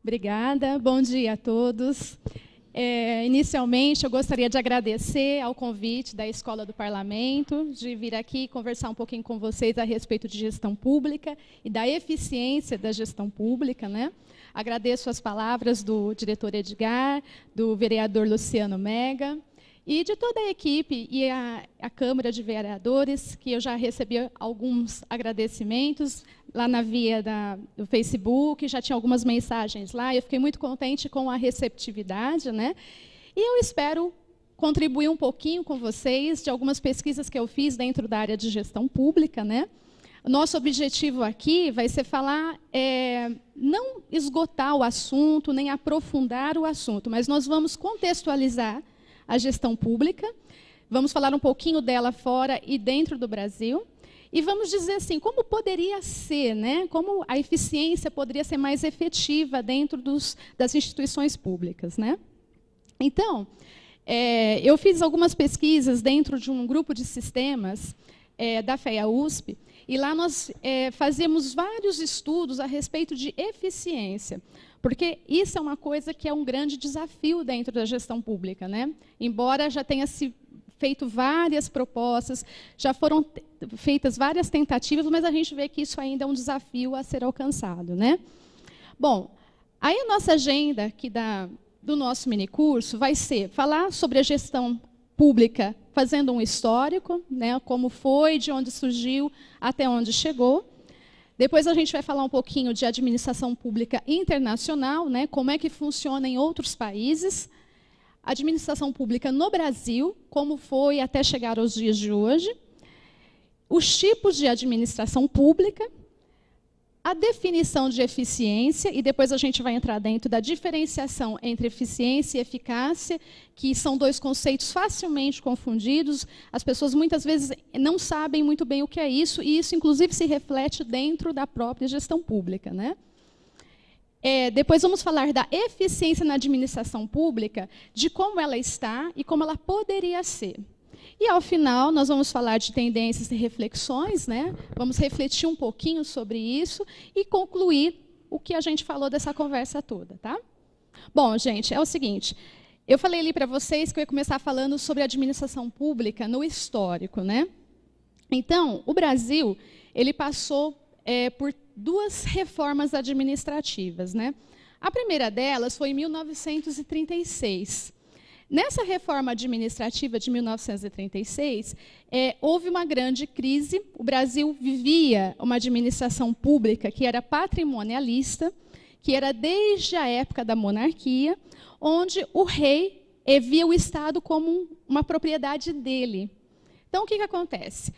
Obrigada. Bom dia a todos. Inicialmente, eu gostaria de agradecer ao convite da Escola do Parlamento, de vir aqui conversar um pouquinho com vocês a respeito de gestão pública e da eficiência da gestão pública, né? Agradeço as palavras do diretor Edgar, do vereador Luciano Mega, e de toda a equipe e a Câmara de Vereadores, que eu já recebi alguns agradecimentos lá na via do Facebook, já tinha algumas mensagens lá, eu fiquei muito contente com a receptividade, né? E eu espero contribuir um pouquinho com vocês de algumas pesquisas que eu fiz dentro da área de gestão pública, né? O nosso objetivo aqui vai ser falar, não esgotar o assunto, nem aprofundar o assunto, mas nós vamos contextualizar a gestão pública, vamos falar um pouquinho dela fora e dentro do Brasil, e vamos dizer assim, como poderia ser, né? Como a eficiência poderia ser mais efetiva dentro das instituições públicas, né? Então, eu fiz algumas pesquisas dentro de um grupo de sistemas da FEA-USP, e lá nós fazíamos vários estudos a respeito de eficiência, porque isso é uma coisa que é um grande desafio dentro da gestão pública, né? Embora já tenha se feito várias propostas, já foram feitas várias tentativas, mas a gente vê que isso ainda é um desafio a ser alcançado, né? Bom, aí a nossa agenda aqui do nosso minicurso vai ser falar sobre a gestão pública, fazendo um histórico, né, como foi, de onde surgiu, até onde chegou. Depois a gente vai falar um pouquinho de administração pública internacional, né, como é que funciona em outros países, administração pública no Brasil, como foi até chegar aos dias de hoje, os tipos de administração pública, a definição de eficiência, e depois a gente vai entrar dentro da diferenciação entre eficiência e eficácia, que são dois conceitos facilmente confundidos. As pessoas muitas vezes não sabem muito bem o que é isso, e isso, inclusive, se reflete dentro da própria gestão pública, né? Depois vamos falar da eficiência na administração pública, de como ela está e como ela poderia ser. E, ao final, nós vamos falar de tendências e reflexões, né? Vamos refletir um pouquinho sobre isso e concluir o que a gente falou dessa conversa toda, tá? Bom, gente, é o seguinte, eu falei ali para vocês que eu ia começar falando sobre administração pública no histórico, né? Então, o Brasil, ele passou por duas reformas administrativas, né? A primeira delas foi em 1936. Nessa reforma administrativa de 1936, houve uma grande crise. O Brasil vivia uma administração pública que era patrimonialista, que era desde a época da monarquia, onde o rei via o Estado como uma propriedade dele. Então, o que acontece?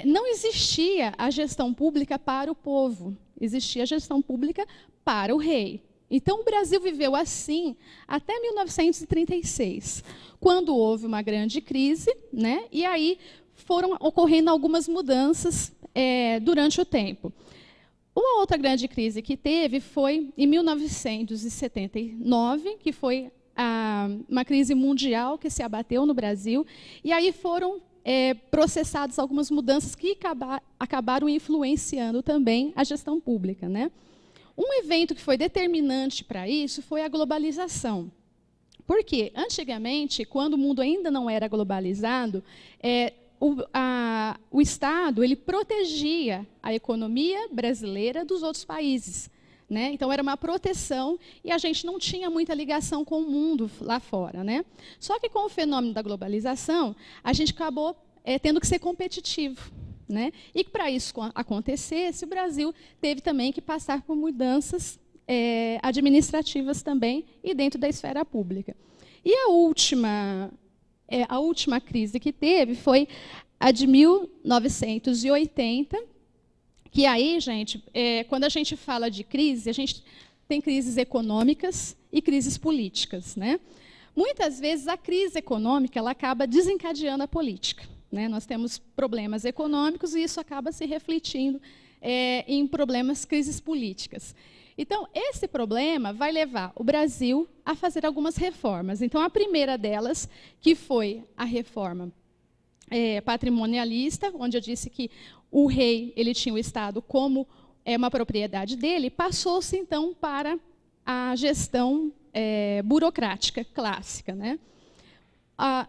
Não existia a gestão pública para o povo, existia a gestão pública para o rei. Então, o Brasil viveu assim até 1936, quando houve uma grande crise, né? E aí foram ocorrendo algumas mudanças durante o tempo. Uma outra grande crise que teve foi em 1979, que foi uma crise mundial que se abateu no Brasil, e aí foram processadas algumas mudanças que acabaram influenciando também a gestão pública, né? Um evento que foi determinante para isso foi a globalização. Por quê? Antigamente, quando o mundo ainda não era globalizado, o Estado ele protegia a economia brasileira dos outros países, né? Então, era uma proteção e a gente não tinha muita ligação com o mundo lá fora, né? Só que, com o fenômeno da globalização, a gente acabou tendo que ser competitivo, né? E para isso acontecesse, o Brasil teve também que passar por mudanças administrativas também e dentro da esfera pública. E a última crise que teve foi a de 1980, que aí, gente, quando a gente fala de crise, a gente tem crises econômicas e crises políticas, né? Muitas vezes a crise econômica ela acaba desencadeando a política, né? Nós temos problemas econômicos e isso acaba se refletindo em crises políticas. Então, esse problema vai levar o Brasil a fazer algumas reformas. Então, a primeira delas, que foi a reforma patrimonialista, onde eu disse que o rei ele tinha o Estado como uma propriedade dele, passou-se, então, para a gestão burocrática clássica, né?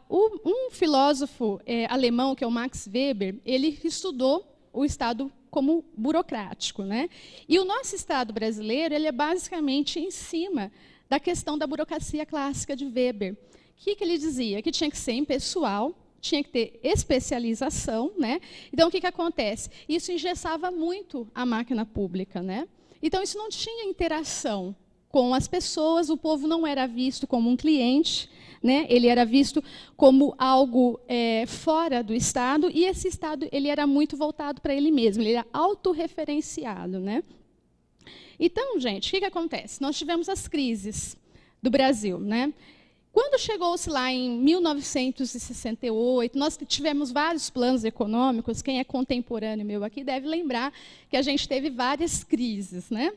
Um filósofo alemão, que é o Max Weber, ele estudou o Estado como burocrático, né? E o nosso Estado brasileiro, ele é basicamente em cima da questão da burocracia clássica de Weber. O que ele dizia? Que tinha que ser impessoal, tinha que ter especialização, né? Então, o que acontece? Isso engessava muito a máquina pública, né? Então, isso não tinha interação com as pessoas, o povo não era visto como um cliente, né? Ele era visto como algo fora do Estado, e esse Estado ele era muito voltado para ele mesmo, ele era autorreferenciado, né? Então, gente, o que acontece? Nós tivemos as crises do Brasil, né? Quando chegou-se lá em 1968, nós tivemos vários planos econômicos. Quem é contemporâneo meu aqui deve lembrar que a gente teve várias crises, né?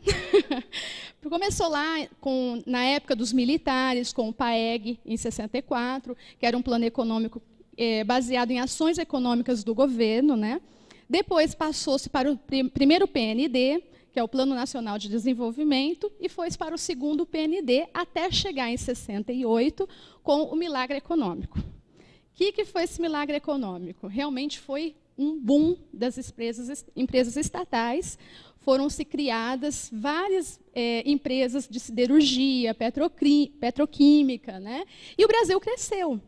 Começou lá na época dos militares, com o PAEG, em 64, que era um plano econômico baseado em ações econômicas do governo, né? Depois passou-se para o primeiro PND, que é o Plano Nacional de Desenvolvimento, e foi para o segundo PND, até chegar em 68, com o milagre econômico. O que foi esse milagre econômico? Realmente foi um boom das empresas estatais, foram-se criadas várias empresas de siderurgia, petroquímica, né? E o Brasil cresceu.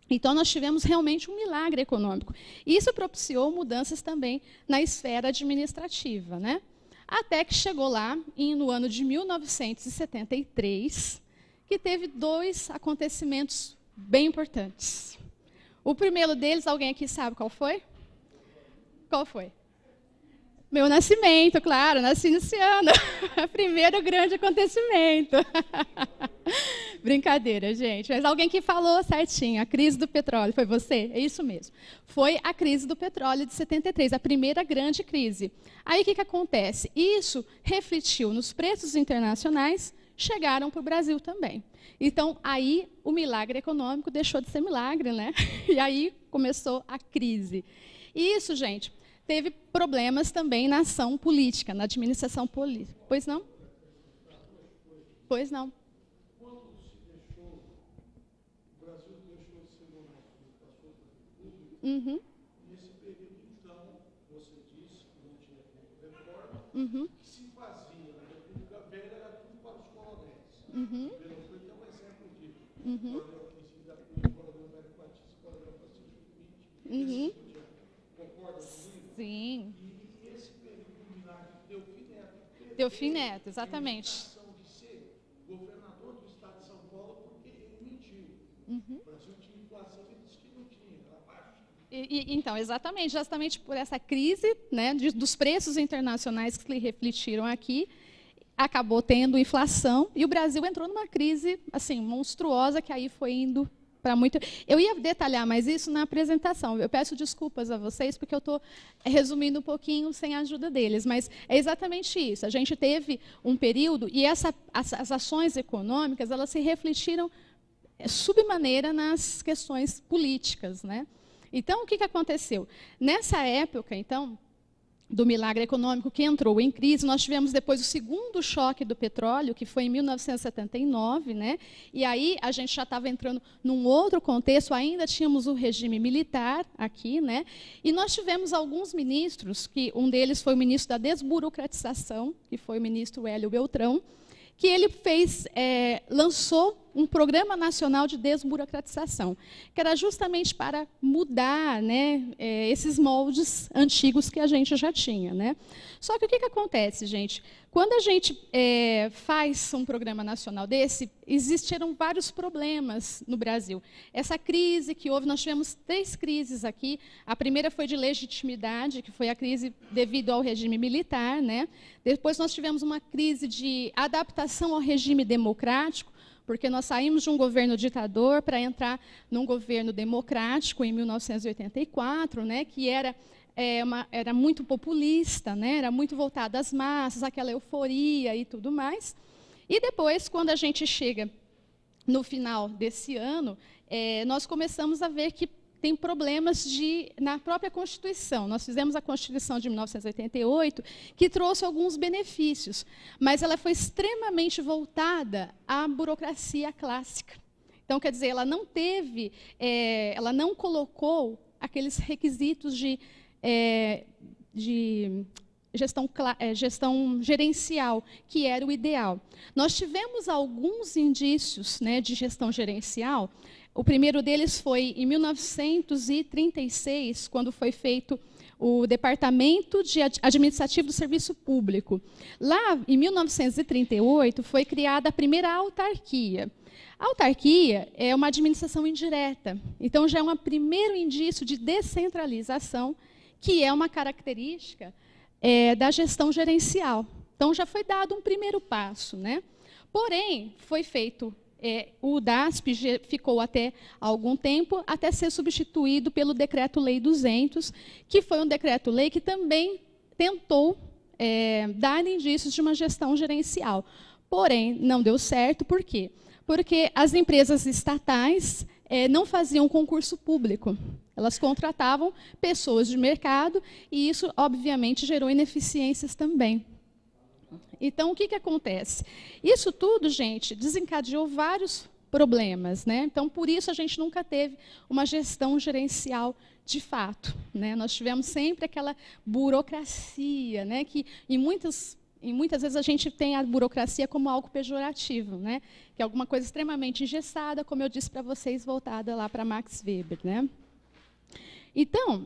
Então, nós tivemos realmente um milagre econômico. Isso propiciou mudanças também na esfera administrativa, né? Até que chegou lá, no ano de 1973, que teve dois acontecimentos bem importantes. O primeiro deles, alguém aqui sabe qual foi? Qual foi? Meu nascimento, claro, nasci nesse ano. Primeiro grande acontecimento. Brincadeira, gente. Mas alguém que falou certinho, a crise do petróleo, foi você? É isso mesmo. Foi a crise do petróleo de 73, a primeira grande crise. Aí o que acontece? Isso refletiu nos preços internacionais, chegaram para o Brasil também. Então, aí o milagre econômico deixou de ser milagre, né? E aí começou a crise. E isso, gente, teve problemas também na ação política, na administração política. Pois não? Pois não. Uhum. Nesse período, então, você disse que não tinha reforma, que se fazia na República Velha era tudo para os coronéis. Uhum. Foi até um exemplo disso. Uhum. O coronel Mário Batista, o coronel Francisco Pinto. Concorda comigo? Sim. E esse período do milagre de Delfim Neto, exatamente. A de ser governador do estado de São Paulo porque ele mentiu. Uhum. O Brasil tinha inflação e disse que não tinha, era baixa. Então, justamente por essa crise, né, dos preços internacionais que refletiram aqui, acabou tendo inflação, e o Brasil entrou numa crise assim, monstruosa, que aí foi indo para muito... Eu ia detalhar mais isso na apresentação. Eu peço desculpas a vocês, porque eu estou resumindo um pouquinho sem a ajuda deles, mas é exatamente isso. A gente teve um período, e as ações econômicas elas se refletiram submaneira nas questões políticas, né? Então, o que aconteceu? Nessa época, então, do milagre econômico que entrou em crise, nós tivemos depois o segundo choque do petróleo, que foi em 1979, né? E aí a gente já estava entrando num outro contexto, ainda tínhamos o regime militar aqui, né? E nós tivemos alguns ministros, que um deles foi o ministro da desburocratização, que foi o ministro Hélio Beltrão, que ele lançou um programa nacional de desburocratização, que era justamente para mudar, né, esses moldes antigos que a gente já tinha, né? Só que o que acontece, gente? Quando a gente faz um programa nacional desse, existiram vários problemas no Brasil. Essa crise que houve, nós tivemos 3 crises aqui. A primeira foi de legitimidade, que foi a crise devido ao regime militar, né? Depois nós tivemos uma crise de adaptação ao regime democrático, porque nós saímos de um governo ditador para entrar num governo democrático em 1984, né, que era muito populista, né, era muito voltado às massas, aquela euforia e tudo mais. E depois, quando a gente chega no final desse ano, nós começamos a ver que tem problemas na própria Constituição. Nós fizemos a Constituição de 1988, que trouxe alguns benefícios, mas ela foi extremamente voltada à burocracia clássica. Então, quer dizer, ela não colocou aqueles requisitos de gestão gerencial, que era o ideal. Nós tivemos alguns indícios, né, de gestão gerencial. O primeiro deles foi em 1936, quando foi feito o Departamento Administrativo do Serviço Público. Lá, em 1938, foi criada a primeira autarquia. A autarquia é uma administração indireta, então já é um primeiro indício de descentralização, que é uma característica da gestão gerencial. Então, já foi dado um primeiro passo, né? Porém, foi feito, o DASP ficou até algum tempo, até ser substituído pelo Decreto-Lei 200, que foi um decreto-lei que também tentou dar indícios de uma gestão gerencial. Porém, não deu certo, por quê? Porque as empresas estatais não faziam concurso público. Elas contratavam pessoas de mercado e isso, obviamente, gerou ineficiências também. Então, o que acontece? Isso tudo, gente, desencadeou vários problemas, né? Então, por isso, a gente nunca teve uma gestão gerencial de fato, né? Nós tivemos sempre aquela burocracia, né? Que, em muitas vezes, a gente tem a burocracia como algo pejorativo, né? Que é alguma coisa extremamente engessada, como eu disse para vocês, voltada lá para Max Weber, né? Então,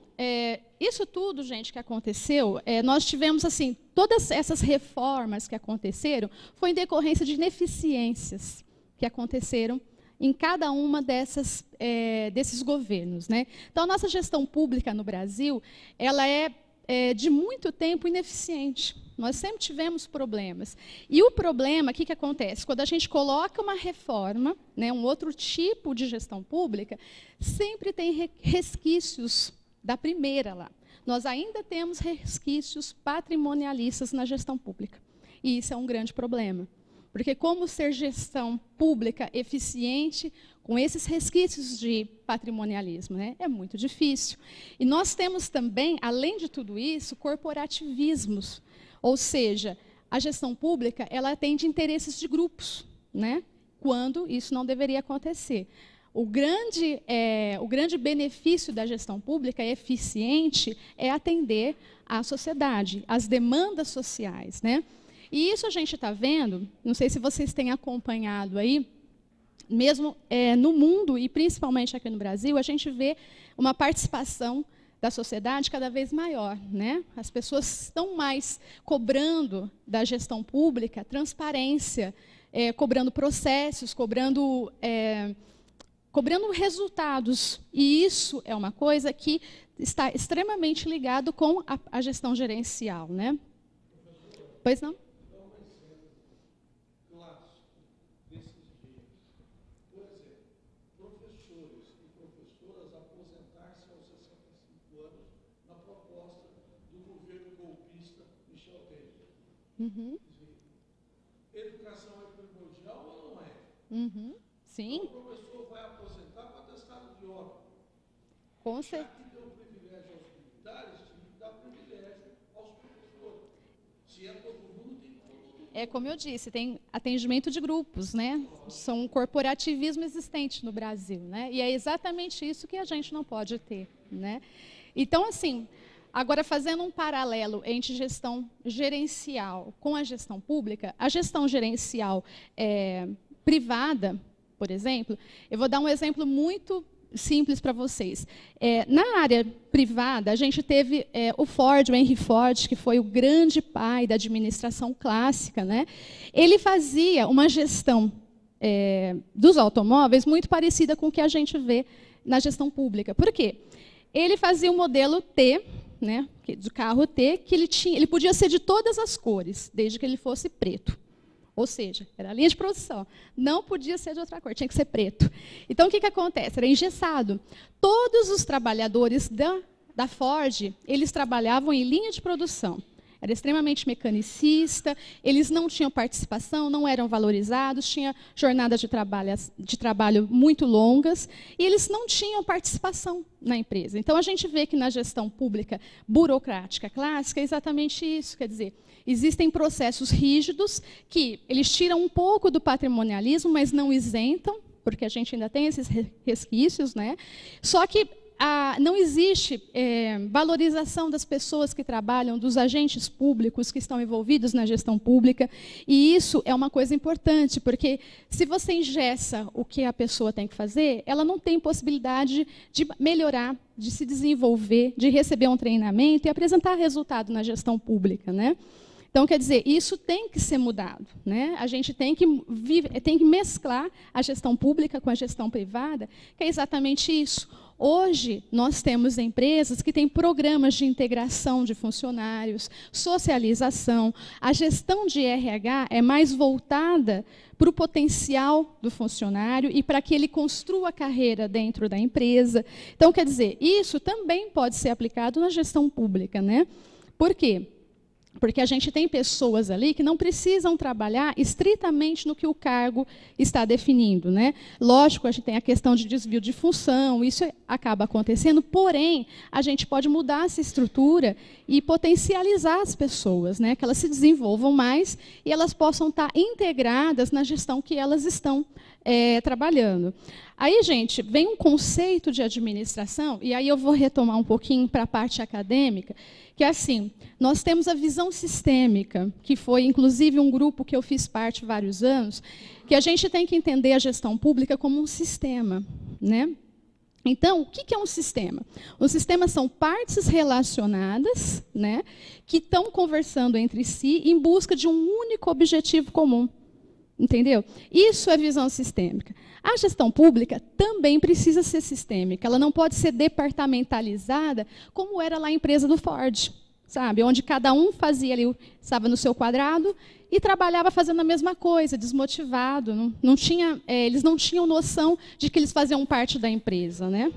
isso tudo, gente, que aconteceu, nós tivemos, assim, todas essas reformas que aconteceram, foi em decorrência de ineficiências que aconteceram em cada uma desses governos, né? Então, a nossa gestão pública no Brasil, ela de muito tempo ineficiente. Nós sempre tivemos problemas. E o problema, o que acontece? Quando a gente coloca uma reforma, né, um outro tipo de gestão pública, sempre tem resquícios da primeira lá. Nós ainda temos resquícios patrimonialistas na gestão pública. E isso é um grande problema. Porque como ser gestão pública eficiente com esses resquícios de patrimonialismo, né? É muito difícil. E nós temos também, além de tudo isso, corporativismos. Ou seja, a gestão pública ela atende interesses de grupos, né? Quando isso não deveria acontecer. O grande benefício da gestão pública eficiente é atender à sociedade, às demandas sociais, né? E isso a gente está vendo, não sei se vocês têm acompanhado aí, mesmo no mundo e principalmente aqui no Brasil, a gente vê uma participação da sociedade cada vez maior, né? As pessoas estão mais cobrando da gestão pública transparência, cobrando processos, cobrando resultados. E isso é uma coisa que está extremamente ligado com a gestão gerencial, né? Pois não? Uhum. Educação é primordial ou não é? Uhum. Sim. Então, o professor vai aposentar para atestado de obra. Com certeza. Já que deu privilégio aos militares, tem que dar privilégio aos professores. Se é todo mundo, tem que todo mundo. É como eu disse, tem atendimento de grupos, né? São um corporativismo existente no Brasil, né? E é exatamente isso que a gente não pode ter, né? Então, assim, agora, fazendo um paralelo entre gestão gerencial com a gestão pública, a gestão gerencial privada, por exemplo, eu vou dar um exemplo muito simples para vocês. Na área privada, a gente teve o Ford, o Henry Ford, que foi o grande pai da administração clássica, né? Ele fazia uma gestão dos automóveis muito parecida com o que a gente vê na gestão pública. Por quê? Ele fazia o modelo T, né, do carro T, que ele podia ser de todas as cores, desde que ele fosse preto. Ou seja, era a linha de produção. Não podia ser de outra cor, tinha que ser preto. Então, o que acontece? Era engessado. Todos os trabalhadores da Ford, eles trabalhavam em linha de produção. era extremamente mecanicista, eles não tinham participação, não eram valorizados, tinha jornadas de trabalho muito longas, e eles não tinham participação na empresa. Então, a gente vê que na gestão pública burocrática clássica é exatamente isso, quer dizer, existem processos rígidos que eles tiram um pouco do patrimonialismo, mas não isentam, porque a gente ainda tem esses resquícios, né? Só que não existe valorização das pessoas que trabalham, dos agentes públicos que estão envolvidos na gestão pública, e isso é uma coisa importante, porque se você engessa o que a pessoa tem que fazer, ela não tem possibilidade de melhorar, de se desenvolver, de receber um treinamento e apresentar resultado na gestão pública, né? Então, quer dizer, isso tem que ser mudado, né? A gente tem que mesclar a gestão pública com a gestão privada, que é exatamente isso. Hoje, nós temos empresas que têm programas de integração de funcionários, socialização. A gestão de RH é mais voltada para o potencial do funcionário e para que ele construa a carreira dentro da empresa. Então, quer dizer, isso também pode ser aplicado na gestão pública, né? Por quê? Porque a gente tem pessoas ali que não precisam trabalhar estritamente no que o cargo está definindo, né? Lógico, a gente tem a questão de desvio de função, isso acaba acontecendo, porém, a gente pode mudar essa estrutura e potencializar as pessoas, né? Que elas se desenvolvam mais e elas possam estar integradas na gestão que elas estão trabalhando. Aí, gente, vem um conceito de administração, e aí eu vou retomar um pouquinho para a parte acadêmica, que é assim, nós temos a visão sistêmica, que foi, inclusive, um grupo que eu fiz parte há vários anos, que a gente tem que entender a gestão pública como um sistema, né? Então, o que é um sistema? Um sistema são partes relacionadas, né, que estão conversando entre si em busca de um único objetivo comum. Entendeu? Isso é visão sistêmica. A gestão pública também precisa ser sistêmica. Ela não pode ser departamentalizada, como era lá a empresa do Ford, sabe? Onde cada um fazia ali, estava no seu quadrado e trabalhava fazendo a mesma coisa, desmotivado. Não tinha, eles não tinham noção de que eles faziam parte da empresa, né?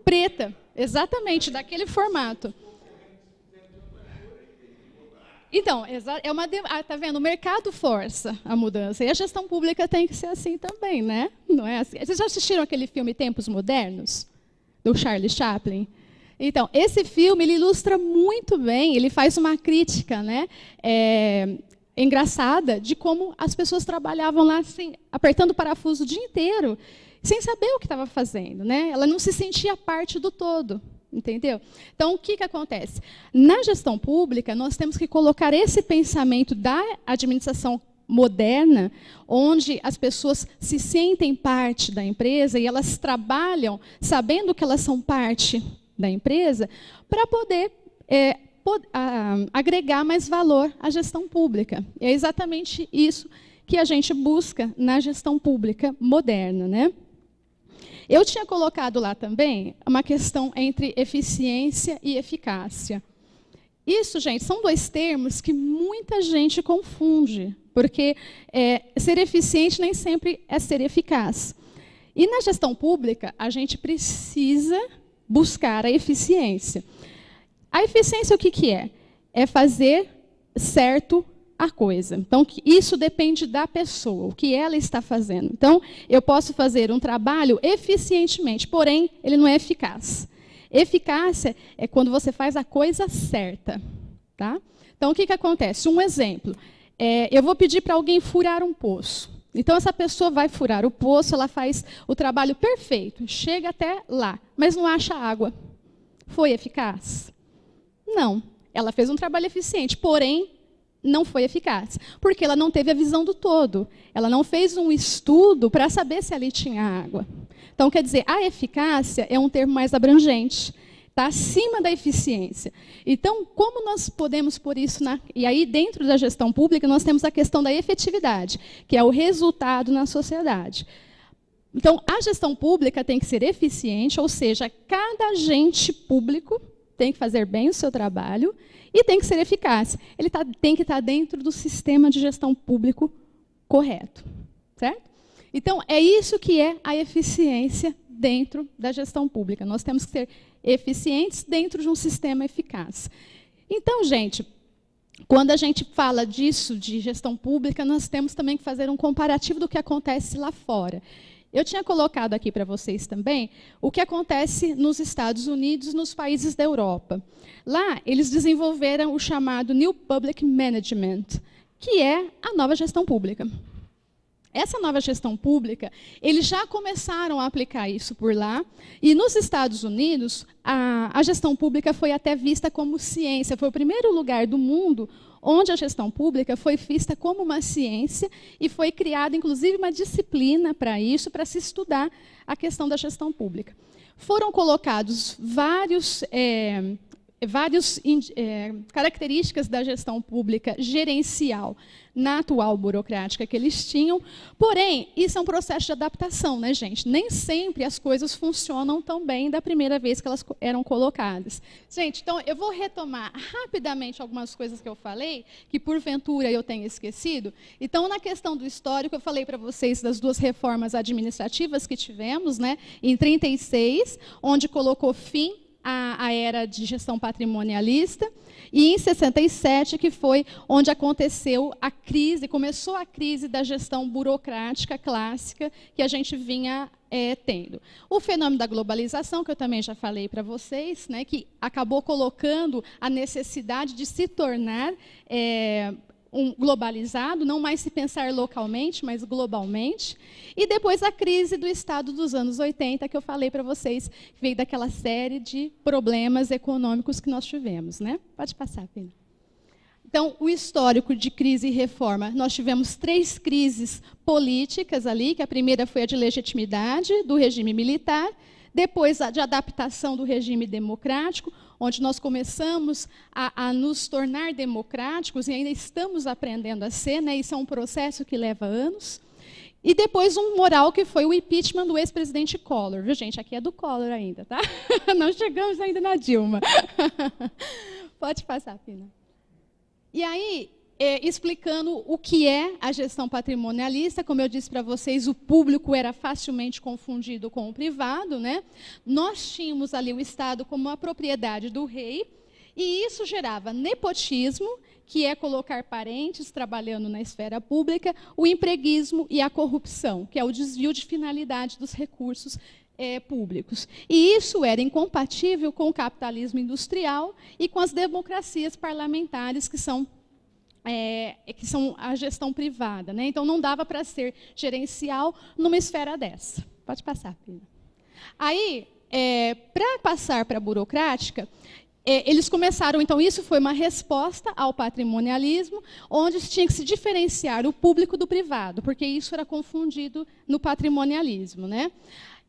Preta, exatamente, daquele formato. Então, tá vendo? O mercado força a mudança. E a gestão pública tem que ser assim também, né? Não é assim? Vocês já assistiram aquele filme Tempos Modernos, do Charlie Chaplin? Então, esse filme ele ilustra muito bem, ele faz uma crítica, né, engraçada de como as pessoas trabalhavam lá assim, apertando o parafuso o dia inteiro, sem saber o que estava fazendo, né? Ela não se sentia parte do todo. Entendeu? Então, o que acontece? Na gestão pública, nós temos que colocar esse pensamento da administração moderna, onde as pessoas se sentem parte da empresa e elas trabalham sabendo que elas são parte da empresa, para poder agregar mais valor à gestão pública. É exatamente isso que a gente busca na gestão pública moderna, né? Eu tinha colocado lá também uma questão entre eficiência e eficácia. Isso, gente, são dois termos que muita gente confunde, porque ser eficiente nem sempre é ser eficaz. E na gestão pública, a gente precisa buscar a eficiência. A eficiência, o que é? É fazer certo a coisa. Então, isso depende da pessoa, o que ela está fazendo. Então, eu posso fazer um trabalho eficientemente, porém, ele não é eficaz. Eficácia é quando você faz a coisa certa. Tá? Então, o que acontece? Um exemplo. Eu vou pedir para alguém furar um poço. Então, essa pessoa vai furar o poço, ela faz o trabalho perfeito, chega até lá, mas não acha água. Foi eficaz? Não. Ela fez um trabalho eficiente, porém, não foi eficaz, porque ela não teve a visão do todo. Ela não fez um estudo para saber se ali tinha água. Então, quer dizer, a eficácia é um termo mais abrangente, está acima da eficiência. Então, como nós podemos pôr isso e aí, dentro da gestão pública, nós temos a questão da efetividade, que é o resultado na sociedade. Então, a gestão pública tem que ser eficiente, ou seja, cada agente público tem que fazer bem o seu trabalho e tem que ser eficaz. Ele tem que estar dentro do sistema de gestão público correto. Certo? Então, é isso que é a eficiência dentro da gestão pública. Nós temos que ser eficientes dentro de um sistema eficaz. Então, gente, quando a gente fala disso, de gestão pública, nós temos também que fazer um comparativo do que acontece lá fora. Eu tinha colocado aqui para vocês também o que acontece nos Estados Unidos, nos países da Europa. Lá, eles desenvolveram o chamado New Public Management, que é a nova gestão pública. Essa nova gestão pública, eles já começaram a aplicar isso por lá, e nos Estados Unidos, a gestão pública foi até vista como ciência. Foi o primeiro lugar do mundo onde a gestão pública foi vista como uma ciência e foi criada, inclusive, uma disciplina para isso, para se estudar a questão da gestão pública. Foram colocados várias características da gestão pública gerencial na atual burocrática que eles tinham, porém, isso é um processo de adaptação, né, gente? Nem sempre as coisas funcionam tão bem da primeira vez que elas eram colocadas. Gente, então, eu vou retomar rapidamente algumas coisas que eu falei, que porventura eu tenha esquecido. Então, na questão do histórico, eu falei para vocês das duas reformas administrativas que tivemos, né, em 1936, onde colocou fim a era de gestão patrimonialista, e em 67, que foi onde aconteceu a crise, começou a crise da gestão burocrática clássica que a gente vinha tendo. O fenômeno da globalização, que eu também já falei para vocês, né, que acabou colocando a necessidade de se tornar um globalizado, não mais se pensar localmente, mas globalmente. E depois a crise do Estado dos anos 80, que eu falei para vocês, que veio daquela série de problemas econômicos que nós tivemos, né? Pode passar, Pina. Então, o histórico de crise e reforma, nós tivemos 3 crises políticas ali, que a primeira foi a de legitimidade do regime militar, depois a de adaptação do regime democrático, onde nós começamos a nos tornar democráticos e ainda estamos aprendendo a ser, né? Isso é um processo que leva anos. E depois um moral que foi o impeachment do ex-presidente Collor. Viu, gente? Aqui é do Collor ainda, tá? Não chegamos ainda na Dilma. Pode passar, Pina. E aí, explicando o que é a gestão patrimonialista, como eu disse para vocês, o público era facilmente confundido com o privado, né? Nós tínhamos ali o Estado como a propriedade do rei, e isso gerava nepotismo, que é colocar parentes trabalhando na esfera pública, o empreguismo e a corrupção, que é o desvio de finalidade dos recursos públicos. E isso era incompatível com o capitalismo industrial e com as democracias parlamentares, que são a gestão privada, né? Então, não dava para ser gerencial numa esfera dessa. Pode passar, Pina. Aí, para passar para a burocrática, eles começaram, então, isso foi uma resposta ao patrimonialismo, onde tinha que se diferenciar o público do privado, porque isso era confundido no patrimonialismo, né?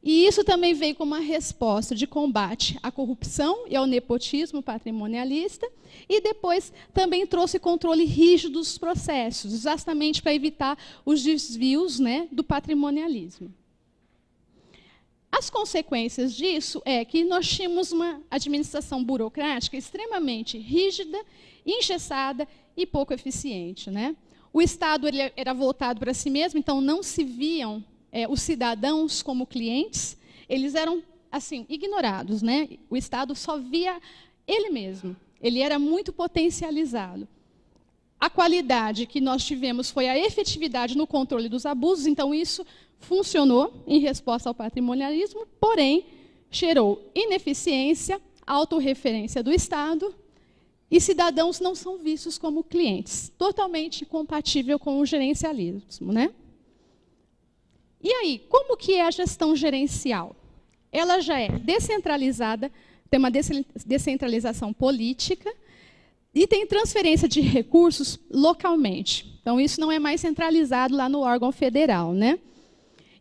E isso também veio como uma resposta de combate à corrupção e ao nepotismo patrimonialista, e depois também trouxe controle rígido dos processos, justamente para evitar os desvios, né, do patrimonialismo. As consequências disso é que nós tínhamos uma administração burocrática extremamente rígida, engessada e pouco eficiente, né? O Estado ele era voltado para si mesmo, então não se viam os cidadãos como clientes, eles eram assim ignorados, né? O Estado só via ele mesmo, ele era muito potencializado. A qualidade que nós tivemos foi a efetividade no controle dos abusos, então isso funcionou em resposta ao patrimonialismo, porém gerou ineficiência, autorreferência do Estado, e cidadãos não são vistos como clientes, totalmente incompatível com o gerencialismo, né? E aí, como que é a gestão gerencial? Ela já é descentralizada, tem uma descentralização política e tem transferência de recursos localmente. Então, isso não é mais centralizado lá no órgão federal, né?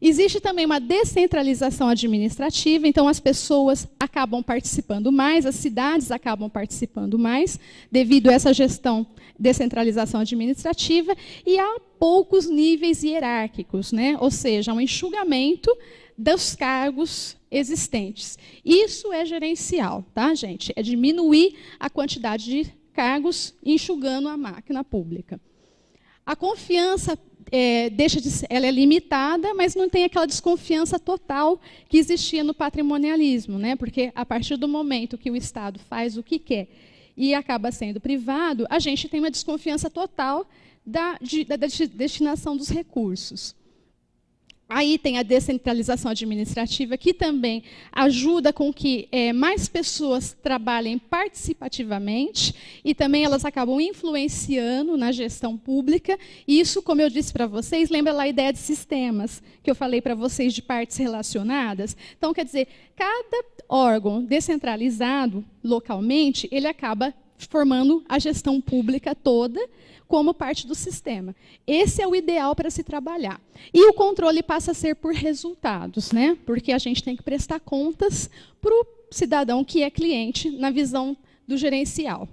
Existe também uma descentralização administrativa, então as pessoas acabam participando mais, as cidades acabam participando mais, devido a essa descentralização administrativa, e há poucos níveis hierárquicos, né? Ou seja, um enxugamento dos cargos existentes. Isso é gerencial, tá, gente? É diminuir a quantidade de cargos enxugando a máquina pública. A confiança ela é limitada, mas não tem aquela desconfiança total que existia no patrimonialismo, né? Porque a partir do momento que o Estado faz o que quer e acaba sendo privado, a gente tem uma desconfiança total da destinação dos recursos. Aí tem a descentralização administrativa, que também ajuda com que mais pessoas trabalhem participativamente e também elas acabam influenciando na gestão pública. E isso, como eu disse para vocês, lembra lá a ideia de sistemas, que eu falei para vocês de partes relacionadas. Então, quer dizer, cada órgão descentralizado localmente, ele acaba formando a gestão pública toda como parte do sistema. Esse é o ideal para se trabalhar. E o controle passa a ser por resultados, né? Porque a gente tem que prestar contas para o cidadão que é cliente na visão do gerencial.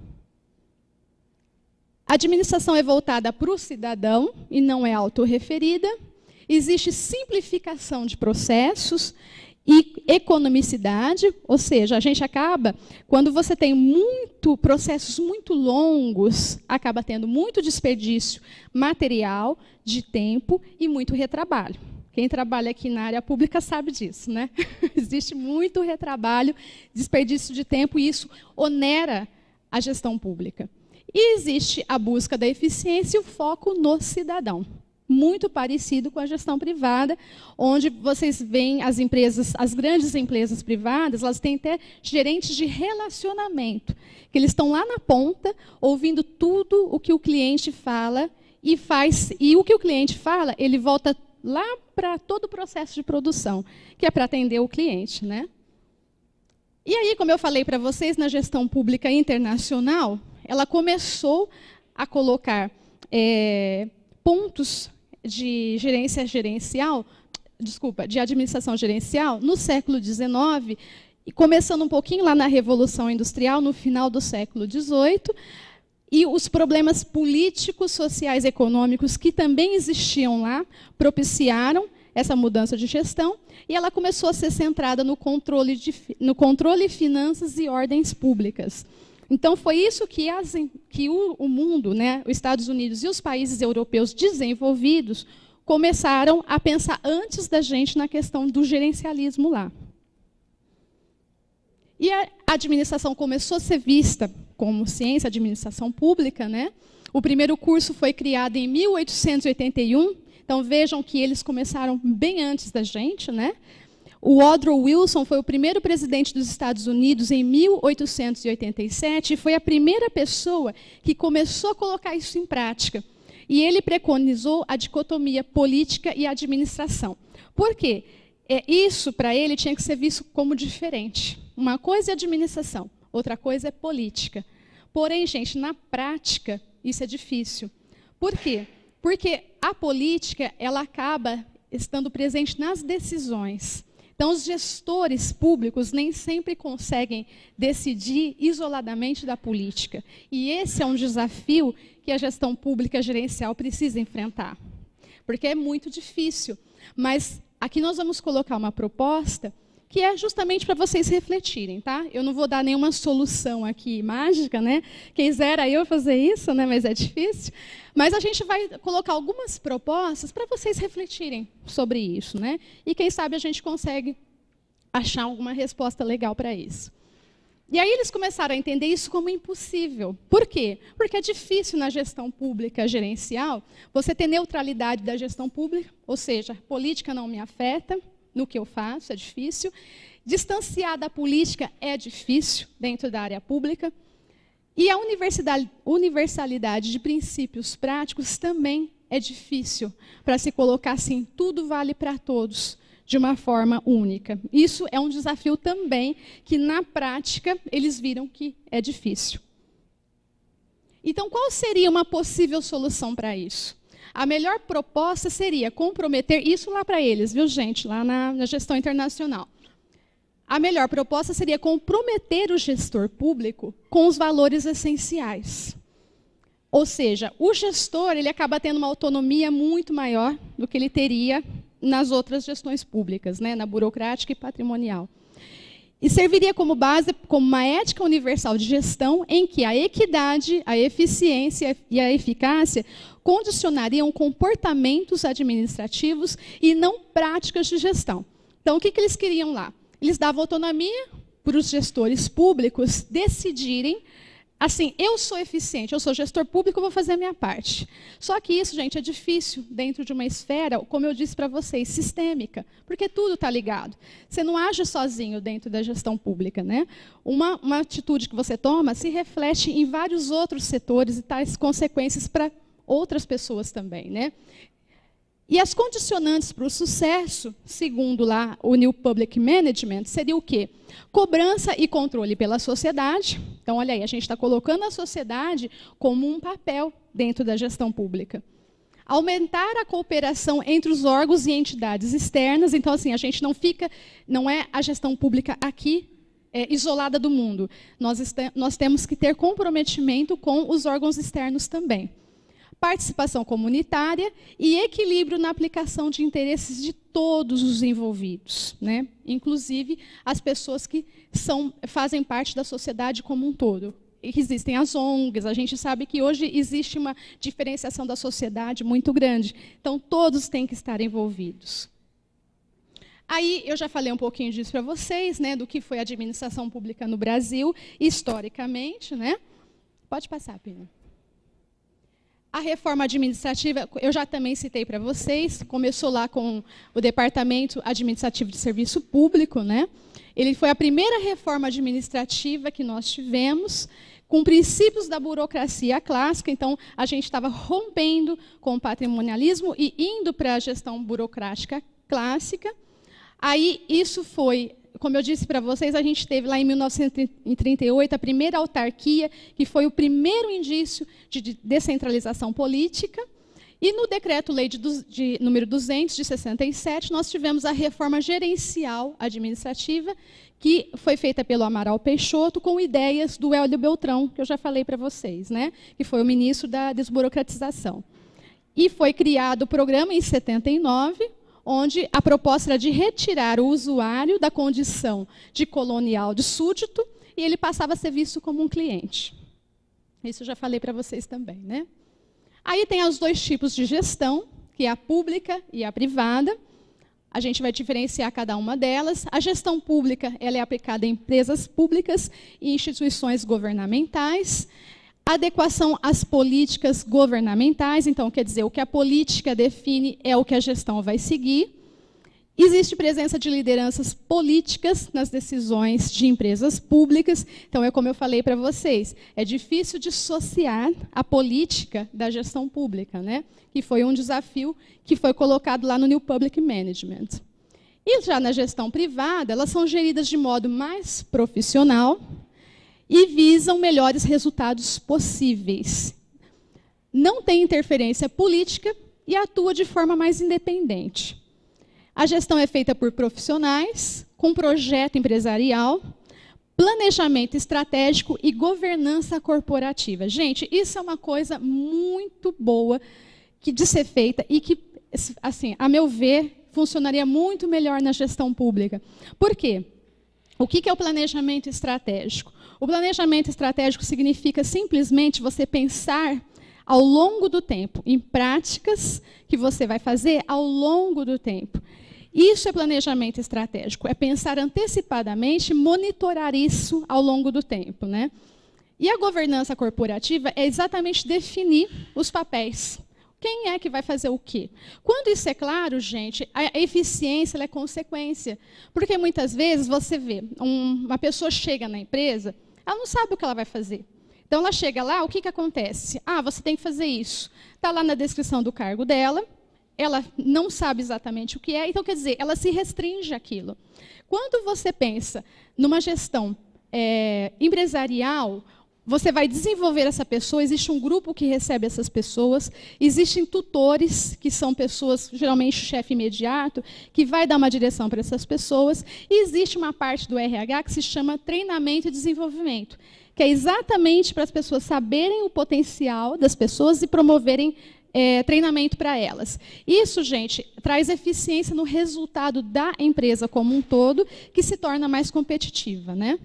A administração é voltada para o cidadão e não é autorreferida. Existe simplificação de processos e economicidade, ou seja, a gente acaba, quando você tem processos muito longos, acaba tendo muito desperdício material, de tempo e muito retrabalho. Quem trabalha aqui na área pública sabe disso, né? Existe muito retrabalho, desperdício de tempo, e isso onera a gestão pública. E existe a busca da eficiência e o foco no cidadão. Muito parecido com a gestão privada, onde vocês veem as grandes empresas privadas, elas têm até gerentes de relacionamento, que eles estão lá na ponta, ouvindo tudo o que o cliente fala e faz, e o que o cliente fala, ele volta lá para todo o processo de produção, que é para atender o cliente, né? E aí, como eu falei para vocês, na gestão pública internacional, ela começou a colocar pontos de de administração gerencial no século XIX, e começando um pouquinho lá na Revolução Industrial, no final do século XVIII, e os problemas políticos, sociais e econômicos que também existiam lá, propiciaram essa mudança de gestão, e ela começou a ser centrada no controle de finanças e ordens públicas. Então, foi isso que o mundo, né, os Estados Unidos e os países europeus desenvolvidos, começaram a pensar antes da gente na questão do gerencialismo lá. E a administração começou a ser vista como ciência, administração pública, né? O primeiro curso foi criado em 1881, então vejam que eles começaram bem antes da gente, né? O Woodrow Wilson foi o primeiro presidente dos Estados Unidos em 1887 e foi a primeira pessoa que começou a colocar isso em prática. E ele preconizou a dicotomia política e administração. Por quê? Isso, para ele, tinha que ser visto como diferente. Uma coisa é administração, outra coisa é política. Porém, gente, na prática, isso é difícil. Por quê? Porque a política ela acaba estando presente nas decisões. Então, os gestores públicos nem sempre conseguem decidir isoladamente da política. E esse é um desafio que a gestão pública gerencial precisa enfrentar. Porque é muito difícil. Mas aqui nós vamos colocar uma proposta que é justamente para vocês refletirem, tá? Eu não vou dar nenhuma solução aqui mágica, né? Quem zera eu fazer isso, né? Mas é difícil. Mas a gente vai colocar algumas propostas para vocês refletirem sobre isso, né? E quem sabe a gente consegue achar alguma resposta legal para isso. E aí eles começaram a entender isso como impossível. Por quê? Porque é difícil na gestão pública gerencial você ter neutralidade da gestão pública, ou seja, política não me afeta no que eu faço, é difícil. Distanciar da política é difícil dentro da área pública. E a universalidade de princípios práticos também é difícil para se colocar assim, tudo vale para todos, de uma forma única. Isso é um desafio também que, na prática, eles viram que é difícil. Então, qual seria uma possível solução para isso? A melhor proposta seria comprometer isso lá para eles, viu, gente, lá na gestão internacional. A melhor proposta seria comprometer o gestor público com os valores essenciais. Ou seja, o gestor ele acaba tendo uma autonomia muito maior do que ele teria nas outras gestões públicas, né, na burocrática e patrimonial. E serviria como base, como uma ética universal de gestão, em que a equidade, a eficiência e a eficácia condicionariam comportamentos administrativos e não práticas de gestão. Então, o que eles queriam lá? Eles davam autonomia para os gestores públicos decidirem, assim, eu sou eficiente, eu sou gestor público, eu vou fazer a minha parte. Só que isso, gente, é difícil dentro de uma esfera, como eu disse para vocês, sistêmica, porque tudo está ligado. Você não age sozinho dentro da gestão pública, né? Uma atitude que você toma se reflete em vários outros setores e traz consequências para outras pessoas também, né? E as condicionantes para o sucesso, segundo lá o New Public Management, seria o quê? Cobrança e controle pela sociedade. Então, olha aí, a gente está colocando a sociedade como um papel dentro da gestão pública. Aumentar a cooperação entre os órgãos e entidades externas. Então, assim, a gente não é a gestão pública aqui isolada do mundo. Nós temos que ter comprometimento com os órgãos externos também. Participação comunitária e equilíbrio na aplicação de interesses de todos os envolvidos, né? Inclusive as pessoas que fazem parte da sociedade como um todo. Existem as ONGs, a gente sabe que hoje existe uma diferenciação da sociedade muito grande. Então, todos têm que estar envolvidos. Aí, eu já falei um pouquinho disso para vocês, né, do que foi a administração pública no Brasil, historicamente, né? Pode passar, Pina. A reforma administrativa, eu já também citei para vocês, começou lá com o Departamento Administrativo de Serviço Público, né? Ele foi a primeira reforma administrativa que nós tivemos, com princípios da burocracia clássica. Então, a gente estava rompendo com o patrimonialismo e indo para a gestão burocrática clássica. Aí, isso foi, como eu disse para vocês, a gente teve lá em 1938 a primeira autarquia, que foi o primeiro indício de descentralização política. E no Decreto-Lei de número 200, de 67, nós tivemos a reforma gerencial administrativa, que foi feita pelo Amaral Peixoto, com ideias do Hélio Beltrão, que eu já falei para vocês, né? Que foi o ministro da desburocratização. E foi criado o programa em 79, onde a proposta era de retirar o usuário da condição de colonial, de súdito, e ele passava a ser visto como um cliente. Isso eu já falei para vocês também, né? Aí tem os dois tipos de gestão, que é a pública e a privada. A gente vai diferenciar cada uma delas. A gestão pública ela é aplicada em empresas públicas e instituições governamentais. Adequação às políticas governamentais, então, quer dizer, o que a política define é o que a gestão vai seguir. Existe presença de lideranças políticas nas decisões de empresas públicas. Então, é como eu falei para vocês, é difícil dissociar a política da gestão pública, né? Que foi um desafio que foi colocado lá no New Public Management. E já na gestão privada, elas são geridas de modo mais profissional e visam melhores resultados possíveis. Não tem interferência política e atua de forma mais independente. A gestão é feita por profissionais, com projeto empresarial, planejamento estratégico e governança corporativa. Gente, isso é uma coisa muito boa de ser feita e que, assim, a meu ver, funcionaria muito melhor na gestão pública. Por quê? O que é o planejamento estratégico? O planejamento estratégico significa simplesmente você pensar ao longo do tempo, em práticas que você vai fazer ao longo do tempo. Isso é planejamento estratégico, é pensar antecipadamente, monitorar isso ao longo do tempo, né? E a governança corporativa é exatamente definir os papéis. Quem é que vai fazer o quê? Quando isso é claro, gente, a eficiência ela é consequência. Porque muitas vezes você vê, uma pessoa chega na empresa, ela não sabe o que ela vai fazer. Então, ela chega lá, o que acontece? Ah, você tem que fazer isso. Está lá na descrição do cargo dela, ela não sabe exatamente o que é, então, quer dizer, ela se restringe àquilo. Quando você pensa numa gestão empresarial, você vai desenvolver essa pessoa, existe um grupo que recebe essas pessoas, existem tutores, que são pessoas, geralmente o chefe imediato, que vai dar uma direção para essas pessoas, e existe uma parte do RH que se chama treinamento e desenvolvimento, que é exatamente para as pessoas saberem o potencial das pessoas e promoverem treinamento para elas. Isso, gente, traz eficiência no resultado da empresa como um todo, que se torna mais competitiva, né?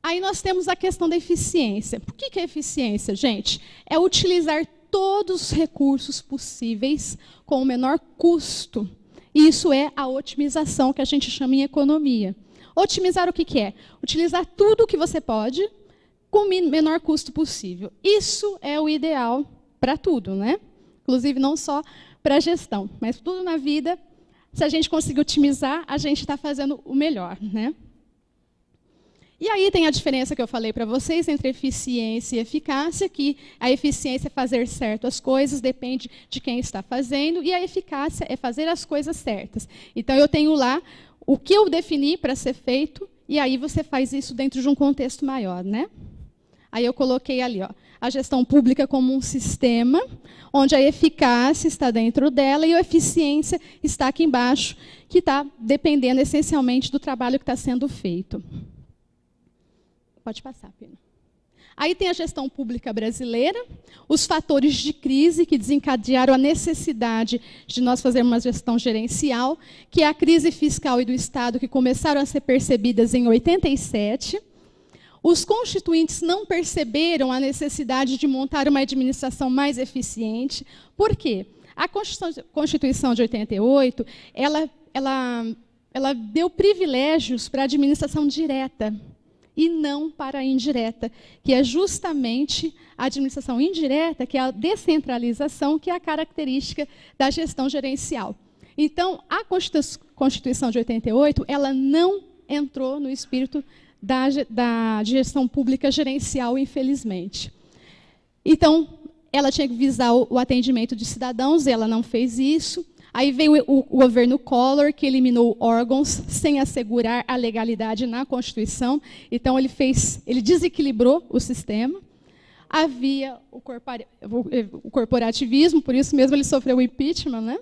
Aí nós temos a questão da eficiência. Por que é eficiência, gente? É utilizar todos os recursos possíveis com o menor custo. Isso é a otimização, que a gente chama em economia. Otimizar o que é? Utilizar tudo o que você pode com o menor custo possível. Isso é o ideal para tudo, né? Inclusive, não só para a gestão, mas tudo na vida, se a gente conseguir otimizar, a gente está fazendo o melhor, né? E aí tem a diferença que eu falei para vocês entre eficiência e eficácia, que a eficiência é fazer certo as coisas, depende de quem está fazendo, e a eficácia é fazer as coisas certas. Então, eu tenho lá o que eu defini para ser feito, e aí você faz isso dentro de um contexto maior, né? Aí eu coloquei ali, ó, a gestão pública como um sistema, onde a eficácia está dentro dela e a eficiência está aqui embaixo, que está dependendo essencialmente do trabalho que está sendo feito. Pode passar, Pina. Aí tem a gestão pública brasileira, os fatores de crise que desencadearam a necessidade de nós fazermos uma gestão gerencial, que é a crise fiscal e do Estado, que começaram a ser percebidas em 87. Os constituintes não perceberam a necessidade de montar uma administração mais eficiente. Por quê? A Constituição de 88, ela deu privilégios para a administração direta, e não para a indireta, que é justamente a administração indireta, que é a descentralização, que é a característica da gestão gerencial. Então, a Constituição de 88, ela não entrou no espírito da gestão pública gerencial, infelizmente. Então, ela tinha que visar o atendimento de cidadãos, ela não fez isso. Aí veio o governo Collor, que eliminou órgãos sem assegurar a legalidade na Constituição. Então, ele desequilibrou o sistema. Havia o corporativismo, por isso mesmo ele sofreu o impeachment, né?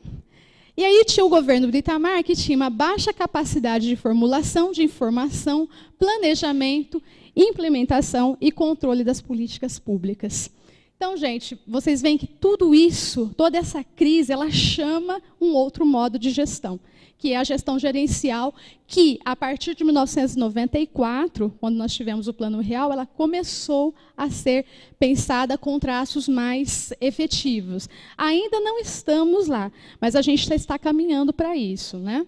E aí tinha o governo do Itamar, que tinha uma baixa capacidade de formulação de informação, planejamento, implementação e controle das políticas públicas. Então, gente, vocês veem que tudo isso, toda essa crise, ela chama um outro modo de gestão, que é a gestão gerencial, que, a partir de 1994, quando nós tivemos o Plano Real, ela começou a ser pensada com traços mais efetivos. Ainda não estamos lá, mas a gente já está caminhando para isso, né?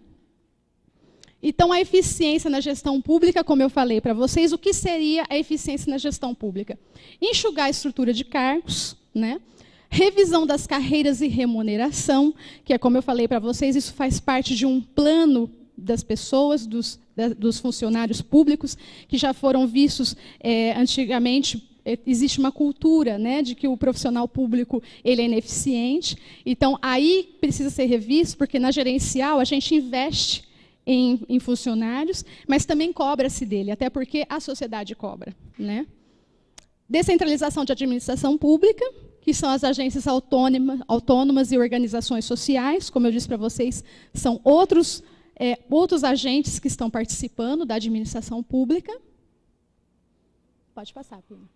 Então, a eficiência na gestão pública, como eu falei para vocês, o que seria a eficiência na gestão pública? Enxugar a estrutura de cargos, né? Revisão das carreiras e remuneração, que é como eu falei para vocês, isso faz parte de um plano das pessoas, dos funcionários públicos, que já foram vistos antigamente. Existe uma cultura, né, de que o profissional público ele é ineficiente. Então, aí precisa ser revisto, porque na gerencial a gente investe em funcionários, mas também cobra-se dele, até porque a sociedade cobra, né? Descentralização de administração pública, que são as agências autônomas e organizações sociais, como eu disse para vocês, são outros agentes que estão participando da administração pública. Pode passar, Pina.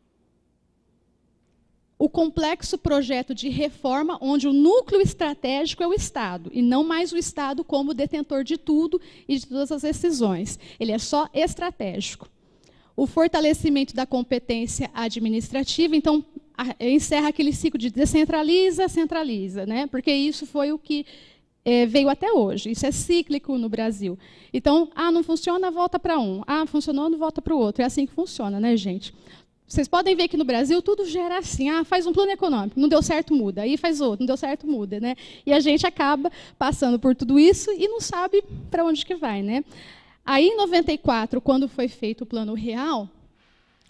O complexo projeto de reforma, onde o núcleo estratégico é o Estado, e não mais o Estado como detentor de tudo e de todas as decisões. Ele é só estratégico. O fortalecimento da competência administrativa, então, encerra aquele ciclo de descentraliza, centraliza, né? Porque isso foi o que veio até hoje. Isso é cíclico no Brasil. Então, não funciona, volta para um. Funcionou, não volta para o outro. É assim que funciona, né, gente? Vocês podem ver que no Brasil tudo gera assim, faz um plano econômico, não deu certo, muda. Aí faz outro, não deu certo, muda, né? E a gente acaba passando por tudo isso e não sabe para onde que vai, né? Aí, em 94, quando foi feito o Plano Real,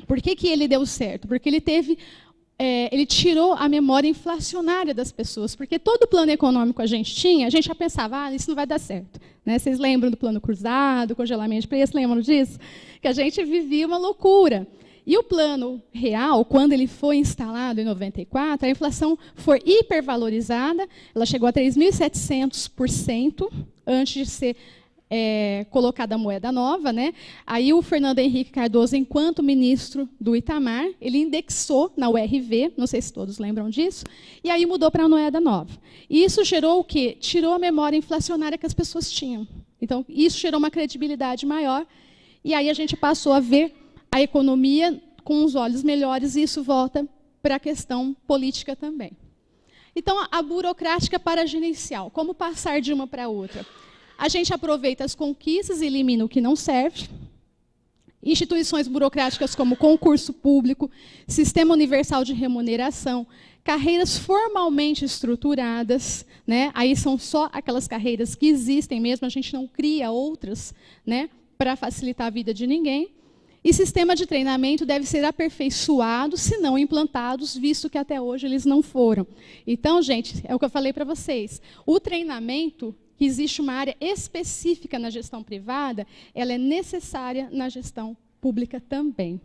por que ele deu certo? Porque ele tirou a memória inflacionária das pessoas, porque todo plano econômico a gente já pensava, isso não vai dar certo. Né? Vocês lembram do plano cruzado, congelamento de preço, lembram disso? Que a gente vivia uma loucura. E o Plano Real, quando ele foi instalado em 94, a inflação foi hipervalorizada, ela chegou a 3.700% antes de ser colocada a moeda nova, né? Aí o Fernando Henrique Cardoso, enquanto ministro do Itamar, ele indexou na URV, não sei se todos lembram disso, e aí mudou para a moeda nova. E isso gerou o quê? Tirou a memória inflacionária que as pessoas tinham. Então, isso gerou uma credibilidade maior, e aí a gente passou a ver a economia com os olhos melhores, e isso volta para a questão política também. Então, a burocrática para gerencial, como passar de uma para outra? A gente aproveita as conquistas e elimina o que não serve. Instituições burocráticas como concurso público, sistema universal de remuneração, carreiras formalmente estruturadas, né? Aí são só aquelas carreiras que existem mesmo, a gente não cria outras, né, para facilitar a vida de ninguém. E sistema de treinamento deve ser aperfeiçoado, se não implantados, visto que até hoje eles não foram. Então, gente, é o que eu falei para vocês. O treinamento, que existe uma área específica na gestão privada, ela é necessária na gestão pública também.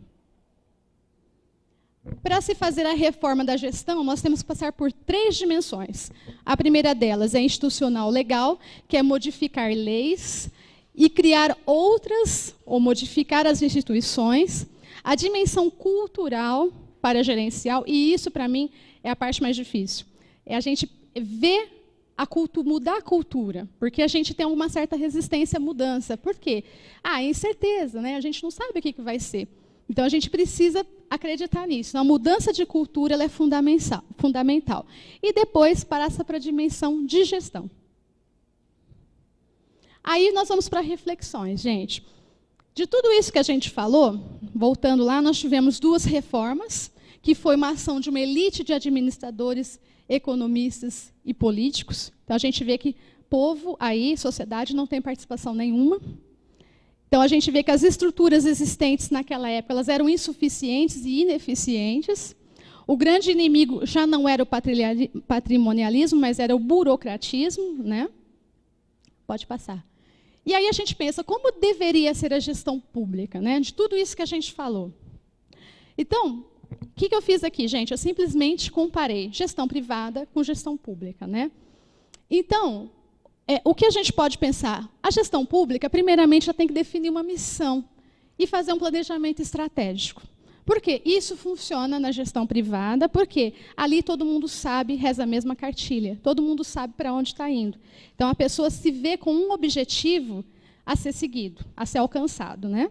Para se fazer a reforma da gestão, nós temos que passar por 3 dimensões. A primeira delas é institucional legal, que é modificar leis e criar outras, ou modificar as instituições. A dimensão cultural para gerencial, e isso, para mim, é a parte mais difícil. É a gente ver mudar a cultura, porque a gente tem uma certa resistência à mudança. Por quê? Incerteza, né? A gente não sabe o que vai ser. Então, a gente precisa acreditar nisso. A mudança de cultura ela é fundamental. E depois, passa para a dimensão de gestão. Aí, nós vamos para reflexões, gente. De tudo isso que a gente falou, voltando lá, nós tivemos 2 reformas, que foi uma ação de uma elite de administradores, economistas e políticos. Então, a gente vê que povo aí, sociedade, não tem participação nenhuma. Então, a gente vê que as estruturas existentes naquela época elas eram insuficientes e ineficientes. O grande inimigo já não era o patrimonialismo, mas era o burocratismo, né? Pode passar. E aí a gente pensa, como deveria ser a gestão pública, né? De tudo isso que a gente falou. Então, o que eu fiz aqui, gente? Eu simplesmente comparei gestão privada com gestão pública, né? Então, o que a gente pode pensar? A gestão pública, primeiramente, já tem que definir uma missão e fazer um planejamento estratégico. Por quê? Isso funciona na gestão privada, porque ali todo mundo sabe, reza a mesma cartilha, todo mundo sabe para onde está indo. Então, a pessoa se vê com um objetivo a ser seguido, a ser alcançado, né?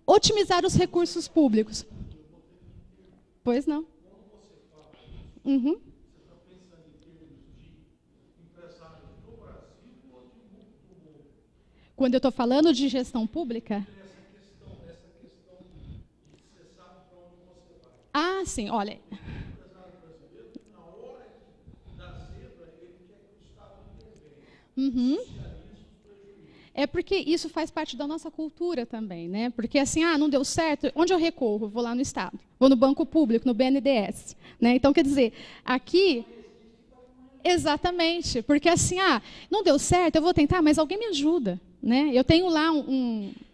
Otimizar os recursos públicos. Pois não. Uhum. Quando eu estou falando de gestão pública? Sim, olha. Uhum. É porque isso faz parte da nossa cultura também, né? Porque assim, não deu certo, onde eu recorro? Vou lá no Estado, vou no banco público, no BNDES, né? Então, quer dizer, aqui, exatamente, porque assim, não deu certo, eu vou tentar, mas alguém me ajuda, né? Eu tenho lá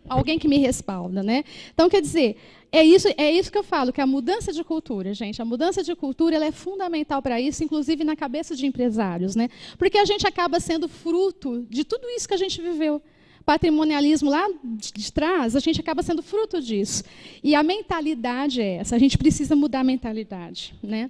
alguém que me respalda, né? Então, quer dizer, é isso que eu falo, que a mudança de cultura, gente, a mudança de cultura ela é fundamental para isso, inclusive na cabeça de empresários, né? Porque a gente acaba sendo fruto de tudo isso que a gente viveu. Patrimonialismo lá de trás, a gente acaba sendo fruto disso. E a mentalidade é essa, a gente precisa mudar a mentalidade, né?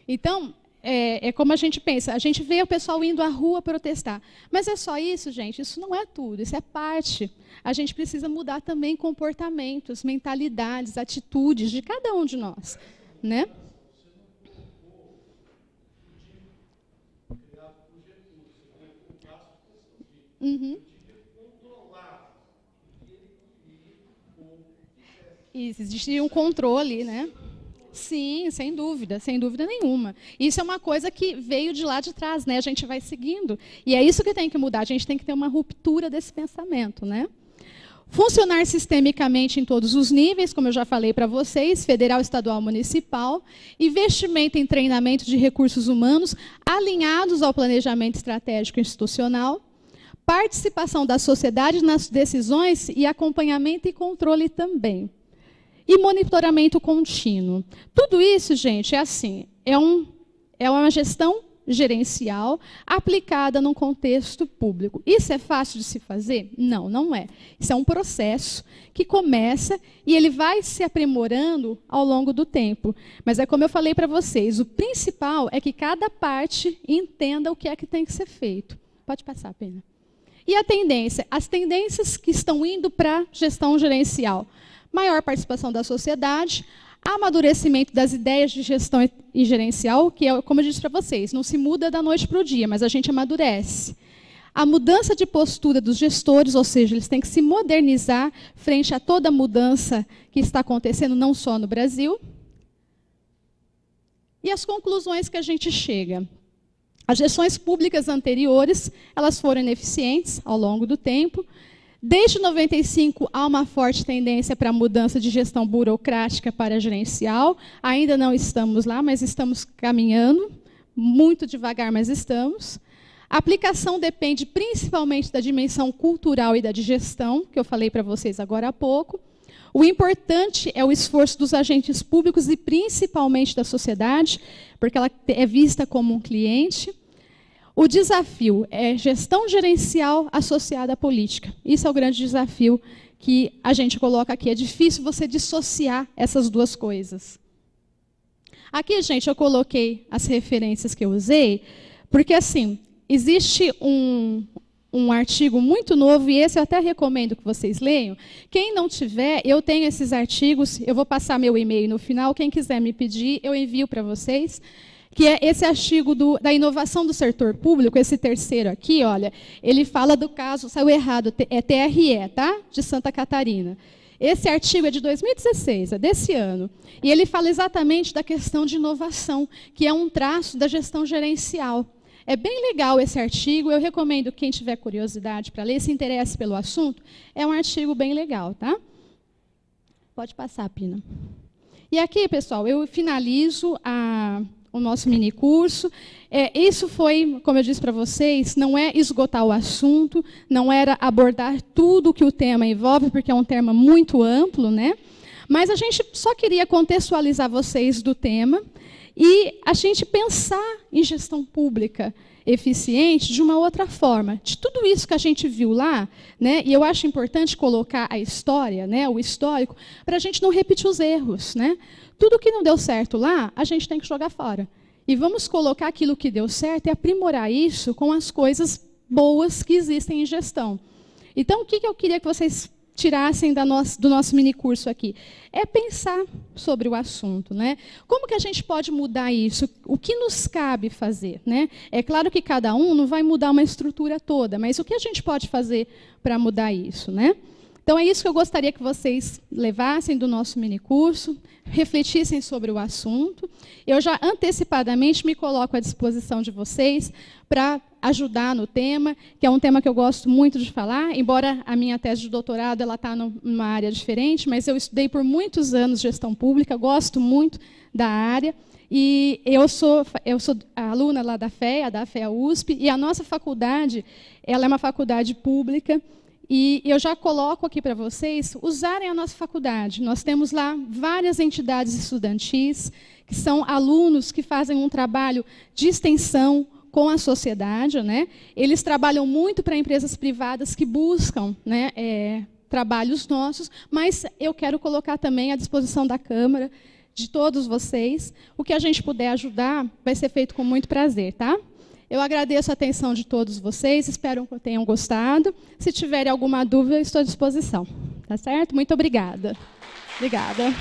Então, é como a gente pensa, a gente vê o pessoal indo à rua protestar. Mas é só isso, gente? Isso não é tudo, isso é parte. A gente precisa mudar também comportamentos, mentalidades, atitudes de cada um de nós, né? Uhum. Existe um controle, né? Sim, sem dúvida nenhuma. Isso é uma coisa que veio de lá de trás, né? A gente vai seguindo. E é isso que tem que mudar, a gente tem que ter uma ruptura desse pensamento, né? Funcionar sistemicamente em todos os níveis, como eu já falei para vocês, federal, estadual, municipal, investimento em treinamento de recursos humanos alinhados ao planejamento estratégico institucional, participação da sociedade nas decisões e acompanhamento e controle também. E monitoramento contínuo. Tudo isso, gente, é assim, é uma gestão gerencial aplicada num contexto público. Isso é fácil de se fazer? Não, não é. Isso é um processo que começa e ele vai se aprimorando ao longo do tempo. Mas é como eu falei para vocês, o principal é que cada parte entenda o que é que tem que ser feito. Pode passar, Pena. E a tendência? As tendências que estão indo para a gestão gerencial. Maior participação da sociedade, amadurecimento das ideias de gestão e gerencial, que é, como eu disse para vocês, não se muda da noite para o dia, mas a gente amadurece. A mudança de postura dos gestores, ou seja, eles têm que se modernizar frente a toda a mudança que está acontecendo, não só no Brasil. E as conclusões que a gente chega. As gestões públicas anteriores, elas foram ineficientes ao longo do tempo. Desde 95, há uma forte tendência para a mudança de gestão burocrática para gerencial. Ainda não estamos lá, mas estamos caminhando. Muito devagar, mas estamos. A aplicação depende principalmente da dimensão cultural e da de gestão, que eu falei para vocês agora há pouco. O importante é o esforço dos agentes públicos e principalmente da sociedade, porque ela é vista como um cliente. O desafio é gestão gerencial associada à política. Isso é o grande desafio que a gente coloca aqui. É difícil você dissociar essas duas coisas. Aqui, gente, eu coloquei as referências que eu usei, porque, assim, existe um artigo muito novo, e esse eu até recomendo que vocês leiam. Quem não tiver, eu tenho esses artigos, eu vou passar meu e-mail no final, quem quiser me pedir, eu envio para vocês. Que é esse artigo da inovação do setor público, esse terceiro aqui, olha, ele fala do caso, saiu errado, é TRE, tá? De Santa Catarina. Esse artigo é de 2016, é desse ano, e ele fala exatamente da questão de inovação, que é um traço da gestão gerencial. É bem legal esse artigo, eu recomendo quem tiver curiosidade para ler, se interesse pelo assunto, é um artigo bem legal, tá? Pode passar, Pina. E aqui, pessoal, eu finalizo o nosso minicurso. Isso foi, como eu disse para vocês, não é esgotar o assunto, não era abordar tudo que o tema envolve, porque é um tema muito amplo, né? Mas a gente só queria contextualizar vocês do tema e a gente pensar em gestão pública eficiente de uma outra forma. De tudo isso que a gente viu lá, né, e eu acho importante colocar a história, né, o histórico, para a gente não repetir os erros, né? Tudo que não deu certo lá, a gente tem que jogar fora. E vamos colocar aquilo que deu certo e aprimorar isso com as coisas boas que existem em gestão. Então, o que eu queria que vocês tirassem do nosso minicurso aqui? É pensar sobre o assunto, né? Como que a gente pode mudar isso? O que nos cabe fazer, né? É claro que cada um não vai mudar uma estrutura toda, mas o que a gente pode fazer para mudar isso, né? Então, é isso que eu gostaria que vocês levassem do nosso minicurso, refletissem sobre o assunto. Eu já antecipadamente me coloco à disposição de vocês para ajudar no tema, que é um tema que eu gosto muito de falar, embora a minha tese de doutorado ela está numa área diferente, mas eu estudei por muitos anos gestão pública, gosto muito da área, e eu sou aluna lá da FEA, da FEA USP, e a nossa faculdade ela é uma faculdade pública. E eu já coloco aqui para vocês usarem a nossa faculdade. Nós temos lá várias entidades estudantis, que são alunos que fazem um trabalho de extensão com a sociedade, né? Eles trabalham muito para empresas privadas que buscam, né, trabalhos nossos, mas eu quero colocar também à disposição da Câmara, de todos vocês. O que a gente puder ajudar vai ser feito com muito prazer, tá? Eu agradeço a atenção de todos vocês, espero que tenham gostado. Se tiverem alguma dúvida, estou à disposição. Tá certo? Muito obrigada. Obrigada.